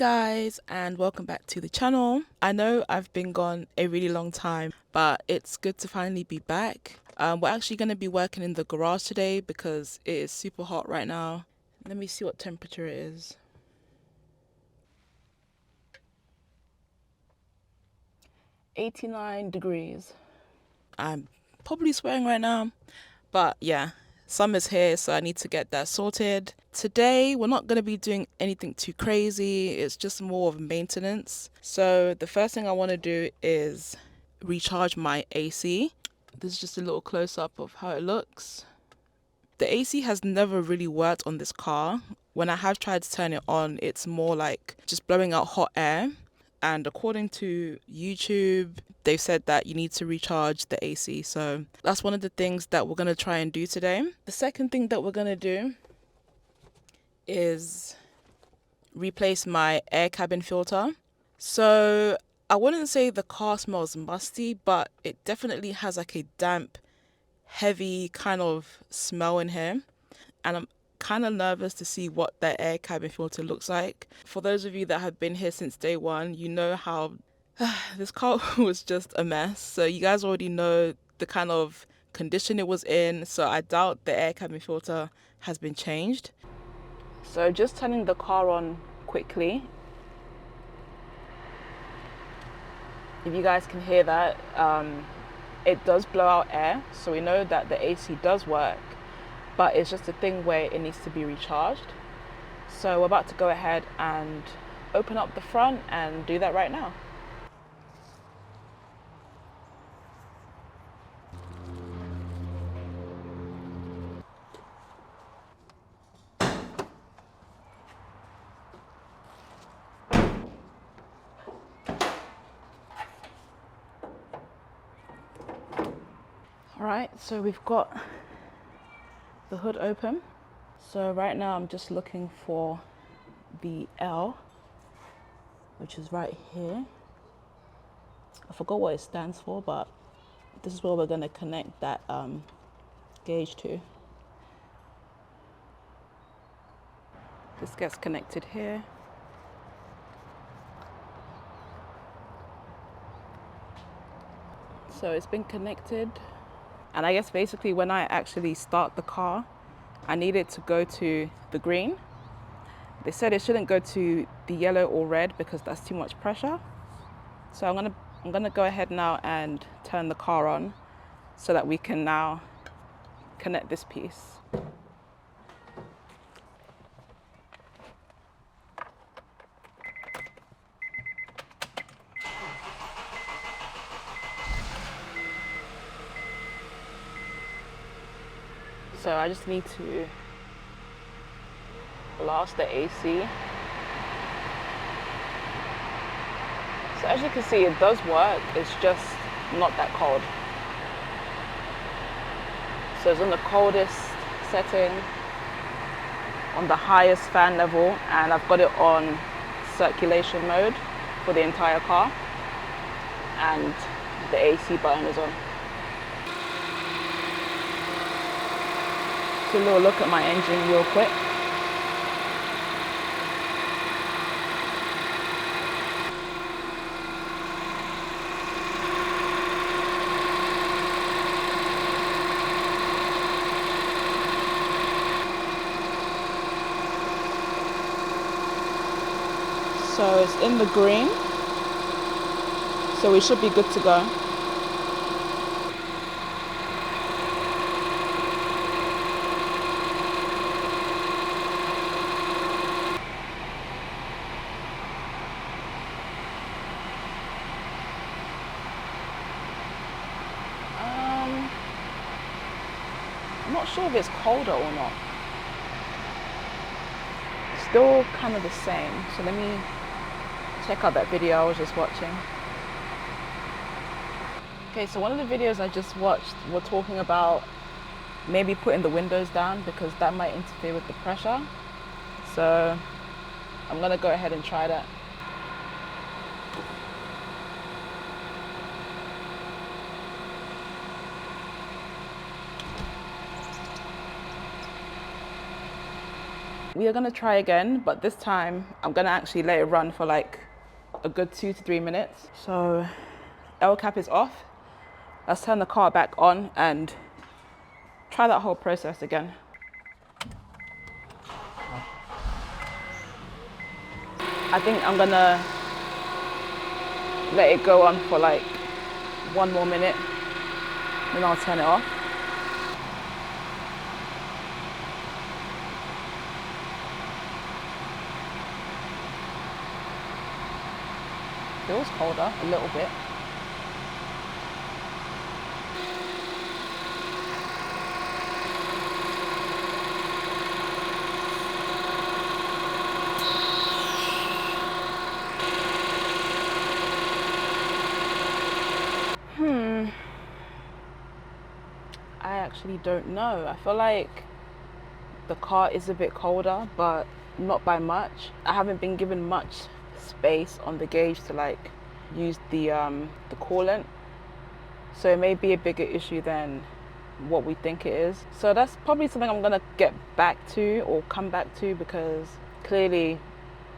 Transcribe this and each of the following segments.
guys, and welcome back to the channel. I know I've been gone a really long time, but it's good to finally be back. We're actually going to be working in the garage today because it is super hot right now. Let me see what temperature it is. $89. I'm probably swearing right now, but yeah, summer's here, so I need to get that sorted. Today, we're not going to be doing anything too crazy. It's just more of maintenance. So the first thing I want to do is recharge my AC. This is just a little close-up of how it looks. The AC has never really worked on this car. When I have tried to turn it on, it's more like just blowing out hot air. And according to YouTube, they've said that you need to recharge the AC. So that's one of the things that we're going to try and do today. The second thing that we're going to do is replace my air cabin filter. So I wouldn't say the car smells musty, but it definitely has like a damp, heavy kind of smell in here. And I'm kind of nervous to see what that air cabin filter looks like. For those of you that have been here since day one, you know how this car was just a mess. So you guys already know the kind of condition it was in. So I doubt the air cabin filter has been changed. So just turning the car on quickly. If you guys can hear that, it does blow out air. So we know that the AC does work, but it's just a thing where it needs to be recharged. So we're about to go ahead and open up the front and do that right now. All right, so we've got the hood open. So right now I'm just looking for the L, which is right here. I forgot what it stands for, but this is where we're going to connect that gauge to. This gets connected here. So it's been connected. And I guess basically when I actually start the car, I need it to go to the green. They said it shouldn't go to the yellow or red because that's too much pressure. So I'm gonna go ahead now and turn the car on so that we can now connect this piece. So I just need to blast the AC. So as you can see, it does work. It's just not that cold. So it's on the coldest setting, on the highest fan level, and I've got it on circulation mode for the entire car, and the AC button is on. A little look at my engine real quick. So it's in the green, so we should be good to go. I'm not sure if it's colder or not. It's still kind of the same. So let me check out that video I was just watching. Okay, so one of the videos I just watched were talking about maybe putting the windows down because that might interfere with the pressure. So I'm gonna go ahead and try that. We are gonna try again, but this time I'm gonna actually let it run for like a good 2 to 3 minutes. So L cap is off. Let's turn the car back on and try that whole process again. I think I'm gonna let it go on for like 1 more minute, then I'll turn it off. Feels colder a little bit. I actually don't know. I feel like the car is a bit colder, but not by much. I haven't been given much space on the gauge to like use the coolant, so it may be a bigger issue than what we think it is. So that's probably something I'm gonna get back to or come back to, because clearly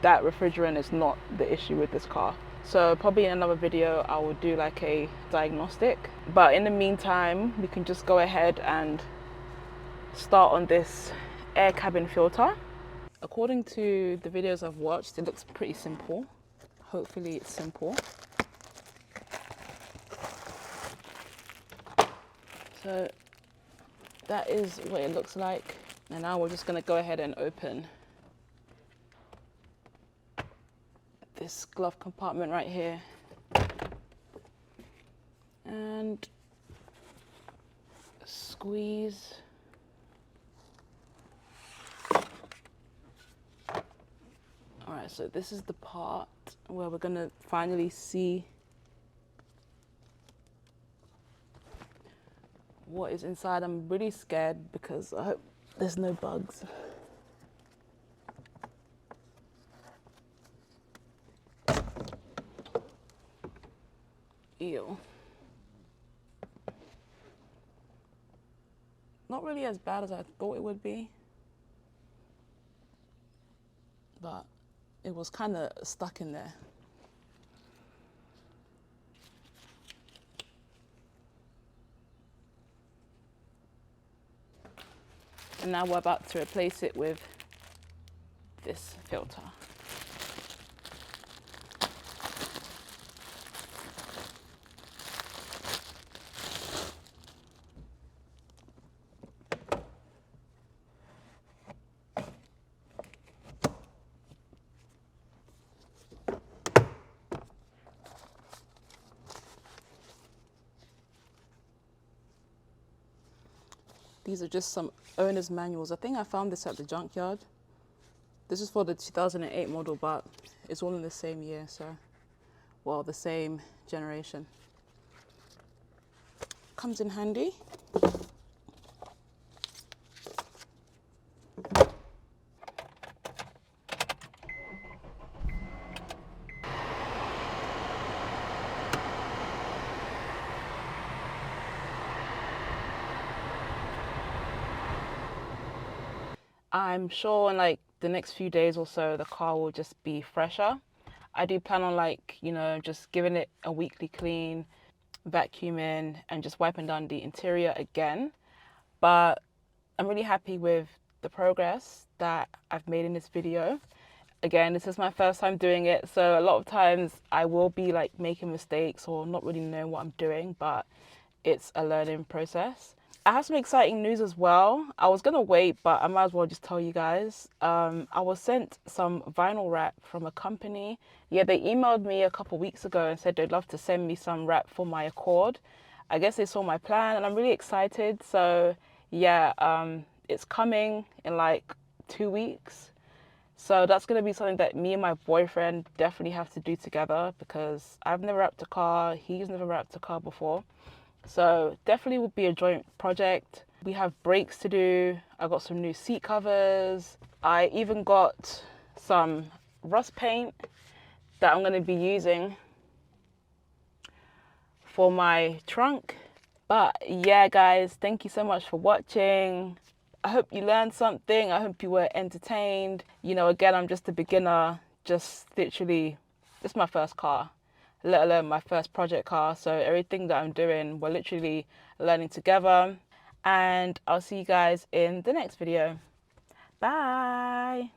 that refrigerant is not the issue with this car. So probably in another video I will do like a diagnostic, but in the meantime we can just go ahead and start on this air cabin filter. According to the videos I've watched, it looks pretty simple. Hopefully it's simple. So that is what it looks like. And now we're just gonna go ahead and open this glove compartment right here. And squeeze. All right, so this is the part where we're gonna finally see what is inside. I'm really scared because I hope there's no bugs. Ew. Not really as bad as I thought it would be, but it was kind of stuck in there. And now we're about to replace it with this filter. These are just some owner's manuals. I think I found this at the junkyard. This is for the 2008 model, but it's all in the same year, so, well, the same generation. Comes in handy. I'm sure in like the next few days or so, the car will just be fresher. I do plan on like, you know, just giving it a weekly clean, vacuuming and just wiping down the interior again. But I'm really happy with the progress that I've made in this video. Again, this is my first time doing it, so a lot of times I will be like making mistakes or not really knowing what I'm doing, but it's a learning process. I have some exciting news as well. I was gonna wait, but I might as well just tell you guys. I was sent some vinyl wrap from a company. Yeah, they emailed me a couple weeks ago and said they'd love to send me some wrap for my Accord. I guess they saw my plan and I'm really excited. So yeah, it's coming in like 2 weeks. So that's gonna be something that me and my boyfriend definitely have to do together, because I've never wrapped a car, he's never wrapped a car before. So definitely will be a joint project. We have brakes to do. I got some new seat covers. I even got some rust paint that I'm going to be using for my trunk. But yeah, guys, thank you so much for watching. I hope you learned something. I hope you were entertained. You know, again, I'm just a beginner, just literally, this is my first car, let alone my first project car. So everything that I'm doing, we're literally learning together. And I'll see you guys in the next video. Bye.